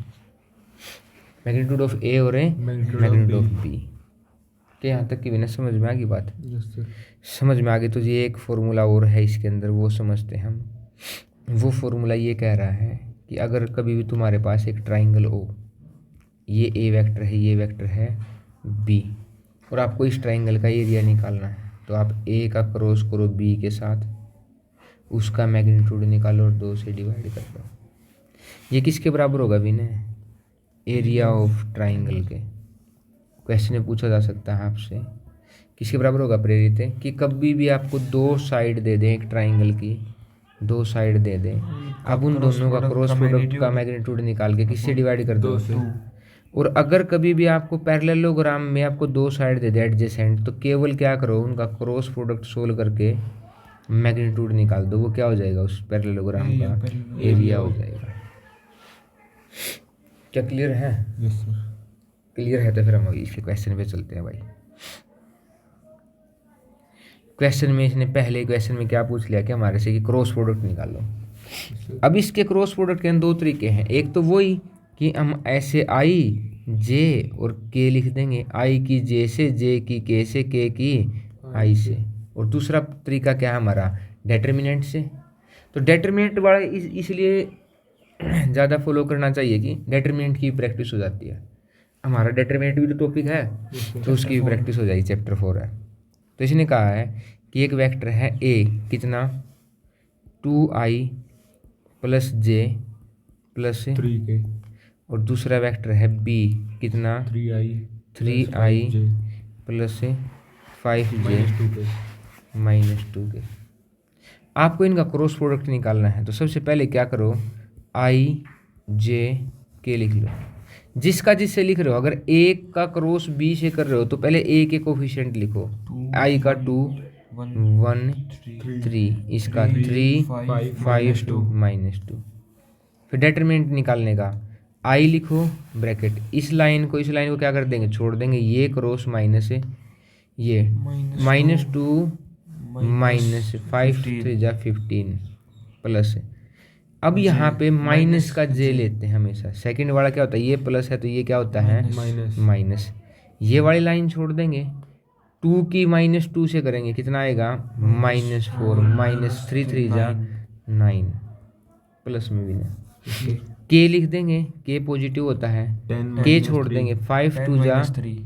magnitude of a और मैग्नीट्यूड ऑफ बी। तो यहाँ तक की भी ना समझ में आ गई बात? समझ में आ गई। तो ये एक फॉर्मूला और है इसके अंदर, वो समझते हैं हम। वो फॉर्मूला ये कह रहा है कि अगर कभी भी तुम्हारे पास एक ट्राइंगल हो, ये ए वेक्टर है, ये वेक्टर है बी, और आपको इस ट्राइंगल का एरिया निकालना है, तो आप ए का क्रॉस करो बी के साथ, उसका मैग्नीट्यूड निकालो और 2 से डिवाइड कर दो। ये किसके बराबर होगा विनय, एरिया ऑफ ट्राइंगल के। क्वेश्चन में पूछा जा सकता है आपसे किसके बराबर होगा प्रेरित है, कि कभी भी आपको 2 साइड दे दें, एक ट्राइंगल की 2 साइड दे दें, अब उन दोनों का क्रॉस प्रोडक्ट का मैग्नीट्यूड निकाल के किससे डिवाइड कर दो, 2। और अगर कभी भी आपको पैरेललोग्राम में आपको 2 साइड दे दे एडजेसेंट, तो केवल क्या करो, उनका क्रॉस प्रोडक्ट सोल्व करके मैग्नीट्यूड निकाल दो, वो क्या हो जाएगा, उस पैरेललोग्राम का एरिया हो जाएगा। क्या क्लियर है? Yes sir. क्लियर है तो फिर हम इसके क्वेश्चन पे चलते हैं भाई। क्वेश्चन में इसने पहले क्वेश्चन में क्या पूछ लिया कि हमारे से कि क्रॉस प्रोडक्ट निकालो। अब इसके क्रॉस प्रोडक्ट के 2 तरीके हैं। एक तो वही कि हम ऐसे आई जे और के लिख देंगे, आई की जे से, जे की के से, के की आई से। और दूसरा तरीका क्या है हमारा, डेटर्मिनेंट से। तो डेटर्मिनेंट वाला इसलिए ज़्यादा फॉलो करना चाहिए कि डेटर्मिनेंट की प्रैक्टिस हो जाती है। हमारा डेटर्मिनेंट भी तो टॉपिक है, तो उसकी भी प्रैक्टिस हो जाएगी, चैप्टर 4 है। तो इसने कहा है कि एक वेक्टर है ए, कितना 2i + j + 3k, और दूसरा वेक्टर है बी, कितना 3i + 5j -2k। आपको इनका क्रॉस प्रोडक्ट निकालना है, तो सबसे पहले क्या करो, आई जे के लिख लो, जिसका जिससे लिख रहे हो। अगर ए का क्रॉस बी से कर रहे हो तो पहले ए के कोफिशिएंट लिखो, आई का 2 1 3, इसका 3 5 2 -2। फिर डेटरमिनेंट निकालने का, आई लिखो ब्रैकेट, इस लाइन को क्या कर देंगे, छोड़ देंगे, ये क्रॉस माइनस है, ये -2 -5 3 15 प्लस है। अब यहाँ पे माइनस का जे लेते हैं हमेशा। सेकंड वाला क्या होता है, ये प्लस है तो ये क्या होता है माइनस। ये वाली लाइन छोड़ देंगे, 2 की -2 से करेंगे, कितना आएगा -4 -3 3 जा 9 प्लस में भी ना। के लिख देंगे, के पॉजिटिव होता है, के छोड़ देंगे, 5 2 जा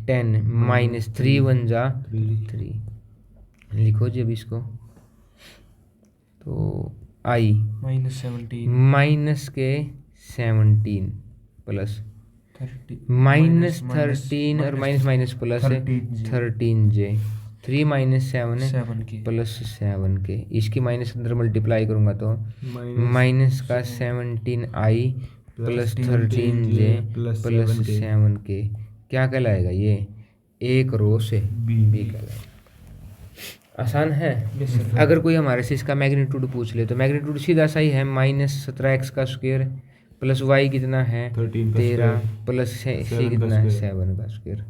10 -3 1 जा 3। लिखो जी अब इसको। तो आई -17 माइनस के 17 प्लस 30 -13 और माइनस माइनस प्लस है 13J 3 - 7 7 के प्लस 7 के। इसकी माइनस अंदर मल्टीप्लाई करूंगा तो माइनस का 17I प्लस 13J प्लस 7 के क्या कहलाएगा ये, एक रो से बी कहलाएगा। आसान है। अगर कोई हमारे से इसका मैग्नीट्यूड पूछ ले तो मैग्नीट्यूड सीधा सा ही है, -17x का स्क्वायर प्लस y कितना है 13 प्लस c कितना है 7 का स्क्वायर।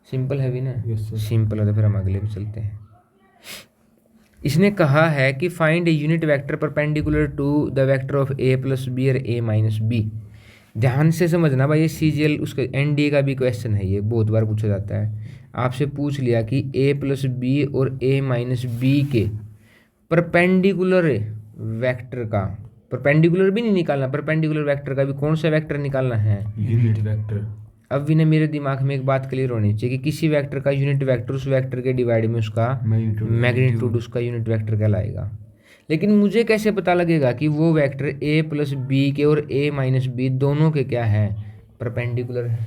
सिंपल है भी ना। सिंपल है तो फिर हम अगले पे चलते हैं। इसने कहा है कि find a unit vector perpendicular to the vector of a plus B और a माइनस बी। ध्यान से समझना भाई, ये CGL उसका NDA का भी क्वेश्चन है, ये बहुत बार पूछा जाता है। आपसे पूछ लिया कि a प्लस बी और a माइनस बी के परपेंडिकुलर वेक्टर का, परपेंडिकुलर भी नहीं निकालना, परपेंडिकुलर वेक्टर का भी कौन सा वेक्टर निकालना है, यूनिट वेक्टर। अब भी ना मेरे दिमाग में एक बात क्लियर होनी चाहिए कि किसी वेक्टर का यूनिट वेक्टर उस वेक्टर के डिवाइड में उसका मैग्नीट्यूड उसका यूनिट वेक्टर कहलाएगा। लेकिन मुझे कैसे पता लगेगा कि वो वेक्टर a प्लस बी के और a माइनस बी दोनों के क्या है, परपेंडिकुलर है।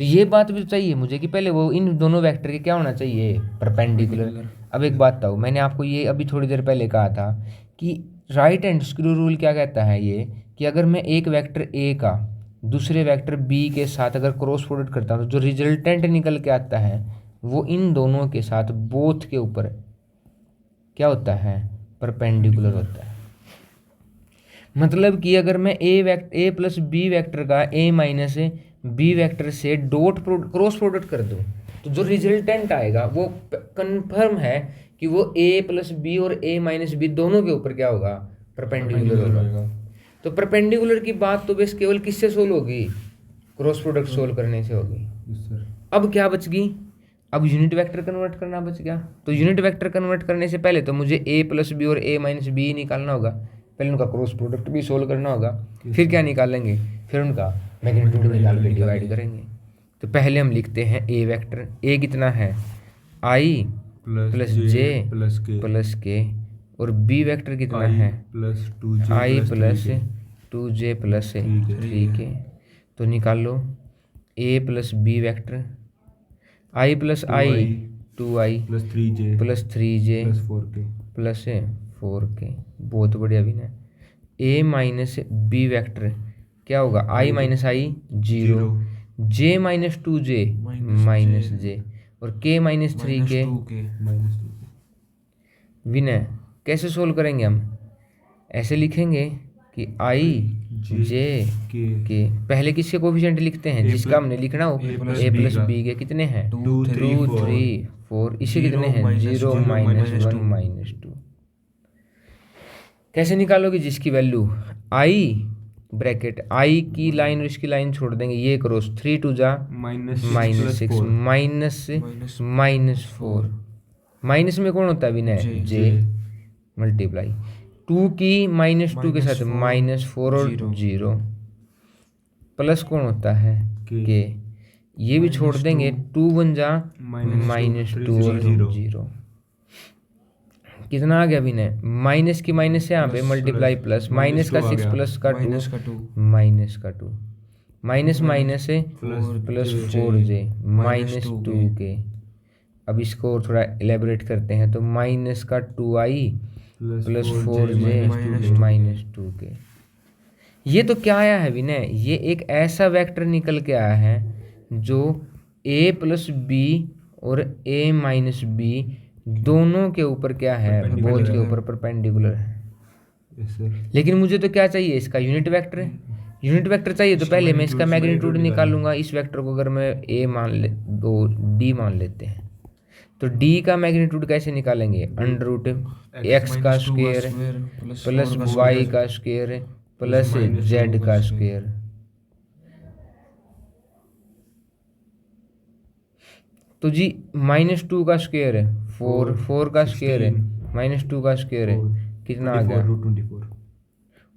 तो ये बात भी चाहिए मुझे कि पहले वो इन दोनों वेक्टर के क्या होना चाहिए, परपेंडिकुलर। अब एक बात बताओ, मैंने आपको ये अभी थोड़ी देर पहले कहा था कि राइट हैंड स्क्रू रूल क्या कहता है, ये कि अगर मैं एक वेक्टर a का दूसरे वेक्टर b के साथ अगर क्रॉस प्रोडक्ट करता हूँ तो जो रिजल्टेंट निकल के आता है वो इन दोनों के साथ बोथ के ऊपर क्या होता है, परपेंडिकुलर होता है। मतलब कि अगर मैं a प्लस बी वेक्टर का a माइनस बी वेक्टर से डॉट क्रॉस प्रोडक्ट कर दूं तो जो रिजल्टेंट आएगा वो कंफर्म है कि वो a प्लस बी और a माइनस बी दोनों के ऊपर क्या होगा, परपेंडिकुलर होगा। तो परपेंडिकुलर की बात तो बस केवल किससे सोल्व होगी, क्रॉस प्रोडक्ट सोल्व करने से होगी। अब क्या बच गई, अब यूनिट वेक्टर कन्वर्ट करना बच गया। तो यूनिट वेक्टर कन्वर्ट करने से पहले तो मुझे a प्लस बी और a माइनस बी निकालना होगा, पहले उनका क्रॉस प्रोडक्ट भी सोल्व करना होगा, फिर क्या निकालेंगे, फिर उनका मैग्नीट्यूड निकाल के डिवाइड करेंगे। तो पहले हम लिखते हैं a वेक्टर, a कितना है i plus j plus k और b वेक्टर कितना है i plus 2j plus 3k। तो निकाल लो a plus b vector, i plus i 2i plus 3j plus 4k। बहुत बढ़िया भी ना। a माइनस बी वेक्टर क्या होगा, i minus i 0, j minus 2j minus j और k माइनस 3k विनय। कैसे सोल्व करेंगे हम, ऐसे लिखेंगे कि i j k, पहले किसके कोफिशिएंट लिखते हैं, जिसका हमने लिखना हो a प्लस बी के कितने हैं 2 3 4, इसे कितने हैं 0 -1 -2। कैसे निकालोगे, जिसकी वैल्यू i ब्रैकेट i की लाइन और इसकी लाइन छोड़ देंगे, ये क्रॉस 3 2 जा -6 -4 माइनस में कौन होता है विनय, j मल्टीप्लाई 2 की -2 के साथ -4 और 0 प्लस कौन होता है k, ये भी छोड़ देंगे 2 1 जा -2 और 0 कितना आ गया विनय, माइनस की माइनस से यहाँ पे मल्टीप्लाई प्लस, माइनस का 6 प्लस का 2 माइनस का 2 माइनस माइनस से प्लस 4j -2k। अब इसको और थोड़ा एलेबोरेट करते हैं तो माइनस का 2i प्लस 4j -2k। ये तो क्या आया है विनय, ये एक ऐसा वेक्टर निकल के आया है जो a प्लस बी और a माइनस बी दोनों के ऊपर क्या है, बोथ के ऊपर परपेंडिकुलर है। लेकिन मुझे तो क्या चाहिए, इसका यूनिट वेक्टर है। यूनिट वेक्टर चाहिए तो पहले मैं इसका मैग्नीट्यूड निकालूंगा। इस वेक्टर को अगर मैं a मान ले तो d मान लेते हैं तो d का मैग्नीट्यूड कैसे निकालेंगे, √x का स्क्वायर प्लस y का स्क्वायर प्लस z का स्क्वायर। तो जी -2 का स्क्वायर है 4, 4 का स्क्वायर है -2 का स्क्वायर है कितना आ गया,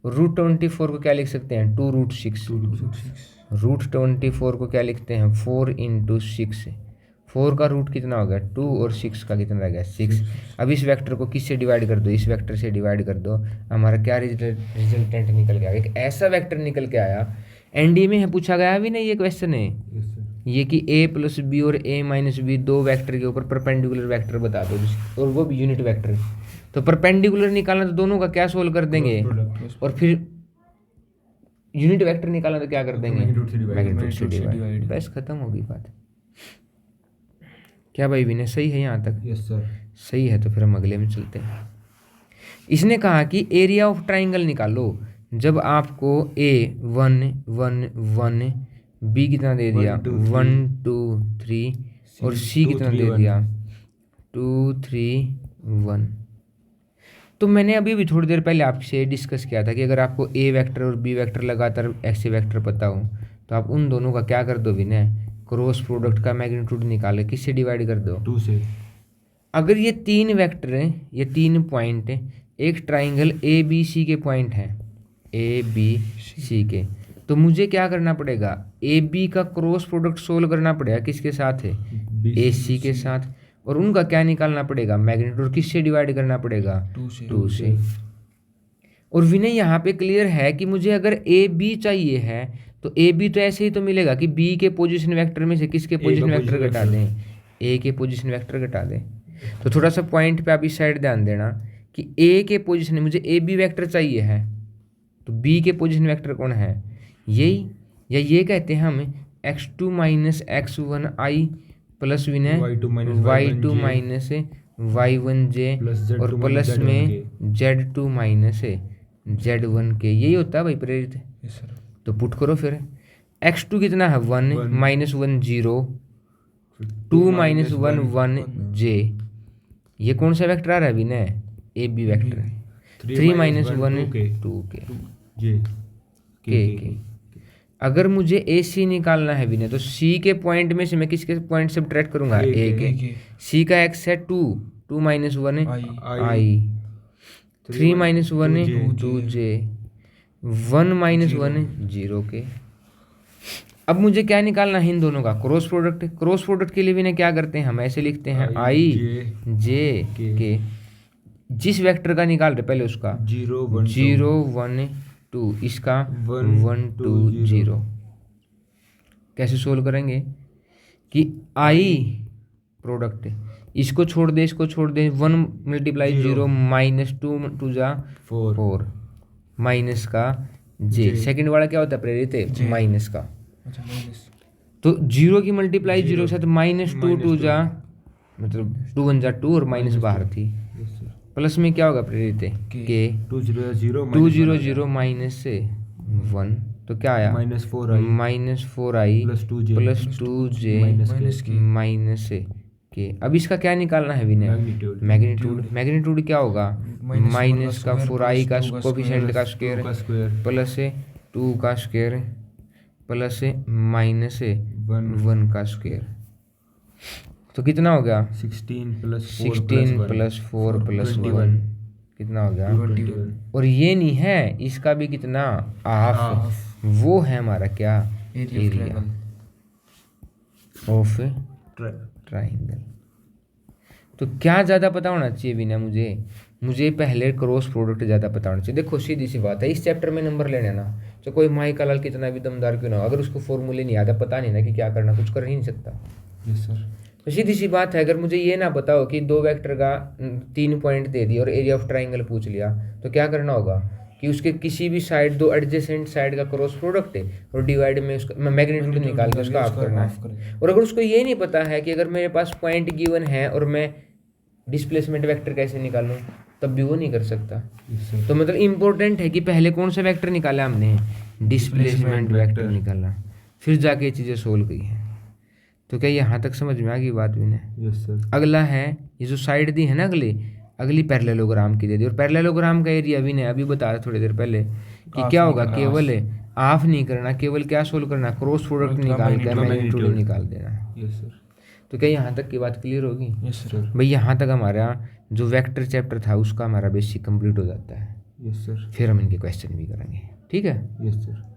√24 को क्या लिख सकते हैं 2√6। √24 को क्या लिखते हैं 4 × 6, 4 का रूट कितना हो गया 2 और 6 का कितना रह गया 6। अब इस वेक्टर को किससे डिवाइड कर दो, इस वेक्टर से डिवाइड कर दो, हमारा क्या रिजल्टेंट निकल के आया, एक ऐसा वेक्टर निकल के आया। एनडी में है पूछा गया भी नहीं ये क्वेश्चन है ये कि a प्लस बी और a माइनस बी दो वेक्टर के ऊपर परपेंडिकुलर वेक्टर बता दो और वो भी यूनिट वेक्टर। तो परपेंडिकुलर निकालना तो दोनों का क्या सोल्व कर देंगे और फिर यूनिट वेक्टर निकालना तो क्या कर देंगे मैग्नीट्यूड से डिवाइड। बस खत्म होगी बात। क्या भाई विनय सही है यहाँ तक? यस सर सही है। तो फिर हम अगले में चलते हैं। इसने कहा कि एरिया ऑफ ट्राइंगल निकालो जब आपको a 1 1 1 b कितना दे दिया 1 2 3 और c कितना दे दिया 2 3 1। तो मैंने अभी भी थोड़ी देर पहले आपसे डिस्कस किया था कि अगर आपको a वेक्टर और b वेक्टर लगातार ऐसे वेक्टर पता हो तो आप उन दोनों का क्या कर दो विनय, क्रॉस प्रोडक्ट का मैग्नीट्यूड निकाले, किससे डिवाइड कर दो 2 से। अगर ये 3 वेक्टर हैं, ये 3 पॉइंट एक ट्राइंगल ए बी सी के पॉइंट हैं, ए बी सी के, तो मुझे क्या करना पड़ेगा ए बी का क्रॉस प्रोडक्ट सोल्व करना पड़ेगा किसके साथ है ए सी के साथ, और उनका क्या निकालना पड़ेगा मैग्नीट्यूड, किससे डिवाइड करना पड़ेगा 2 से। और विनय यहाँ पे क्लियर है कि मुझे अगर ए बी चाहिए है तो ए बी तो ऐसे ही तो मिलेगा कि बी के पोजीशन वेक्टर में से किसके पोजीशन वेक्टर घटा दें, ए के पोजीशन वेक्टर घटा दें। तो थोड़ा सा पॉइंट पे आप इस साइड ध्यान देना कि ए के पोजीशन में मुझे ए बी वेक्टर चाहिए है तो बी के पोजीशन वेक्टर कौन है यही, या ये कहते हैं हम x2 minus x1 i plus Vinay y2 minus y1 j और प्लस में z2 माइनस z1 के, यही होता है भाई प्रेरित। तो पुट करो फिर x2 कितना है 1 माइनस 1 0 2 माइनस 1 1 j, ये कौन सा वेक्टर आ रहा है विनय ए बी वेक्टर 3 माइनस 1 2 के। अगर ए ए सी निकालना है विनय तो सी के पॉइंट में से मैं किसके पॉइंट सब्ट्रैक्ट करूंगा ए के। सी का एक्स है 2 माइनस 1 आई 3 माइनस 1 2 जे 1 माइनस 1 0 के। अब मुझे क्या निकालना है इन दोनों का क्रॉस प्रोडक्ट। क्रॉस प्रोडक्ट के लिए भी क्या करते हैं हम ऐसे लिखते हैं आई जे के, जिस वेक्टर का निकाल रहे पहले उसका 0 1 2 इसका 1 2 0। कैसे सोल्व करेंगे कि आई प्रोडक्ट इसको छोड़ दे इसको छोड़ दे 1 मल्टीप्लाई 0 माइनस 2 2 जा 4 माइनस का जे, सेकंड वाला क्या होता है प्रेरित माइनस का, तो 0 की मल्टीप्लाई 0 के साथ माइनस 2 2 जा मतलब 2 1 जा 2 और माइनस बाहर थी, प्लस में क्या होगा प्रेरित के 2 0 0 माइनस से 1 तो क्या आया माइनस 4 आई प्लस 2 जे माइनस के। अब इसका क्या निकालना है विनय मैग्नीट्यूड। मैग्नीट्यूड क्या होगा माइनस का 4 आई का कोफिशिएंट का स्क्वायर प्लस 2 का स्क्वायर प्लस माइनस 1 का स्क्वायर, तो कितना हो गया 16 प्लस 4 प्लस 1 कितना हो गया 21। और ये नहीं है इसका भी कितना हाफ, वो है हमारा क्या एरिया ऑफ ट्राइंगल। तो क्या ज़्यादा पता होना चाहिए बिना मुझे पहले क्रॉस प्रोडक्ट ज़्यादा पता होना चाहिए। देखो सीधी सी बात है इस चैप्टर में नंबर लेने ना तो कोई माई का लाल कितना भी दमदार क्यों ना हो, अगर उसको फॉर्मूले नहीं आता पता नहीं ना कि क्या करना कुछ कर ही नहीं सकता। Yes sir. तो सीधी सी बात है अगर मुझे ये ना पता हो कि 2 वेक्टर का 3 पॉइंट दे दिया और एरिया ऑफ ट्राइंगल पूछ लिया तो क्या करना होगा कि उसके किसी भी साइड 2 एडजेसेंट साइड का क्रॉस प्रोडक्ट है और डिवाइड में उसका मैग्नीट्यूड निकाल के उसका हाफ करना है। और अगर उसको ये नहीं पता है कि अगर मेरे पास पॉइंट गिवन है और मैं डिस्प्लेसमेंट वेक्टर कैसे निकालूं तब भी वो नहीं कर सकता। तो मतलब इम्पोर्टेंट है कि पहले कौन सा वेक्टर निकाला हमने डिस्प्लेसमेंट वेक्टर निकाला, फिर जाके ये चीज़ें सोल्व की हैं। तो क्या यहाँ तक समझ में आ गई बात भी नहीं? Yes sir. अगला है ये जो साइड दी है ना अगली पैरेललोग्राम की दे दी, और पैरेललोग्राम का एरिया भी ने अभी बताया थोड़ी देर पहले कि क्या होगा केवल हाफ नहीं करना, केवल क्या सोल्व करना क्रॉस प्रोडक्ट निकाल के मैग्नीट्यूड निकाल देना। Yes sir. तो क्या यहाँ तक की बात क्लियर होगी? Yes sir. भाई यहाँ तक हमारा जो वेक्टर चैप्टर था उसका हमारा बेसिक कंप्लीट हो जाता है। Yes sir. फिर हम इनके क्वेश्चन भी करेंगे, ठीक है? Yes sir.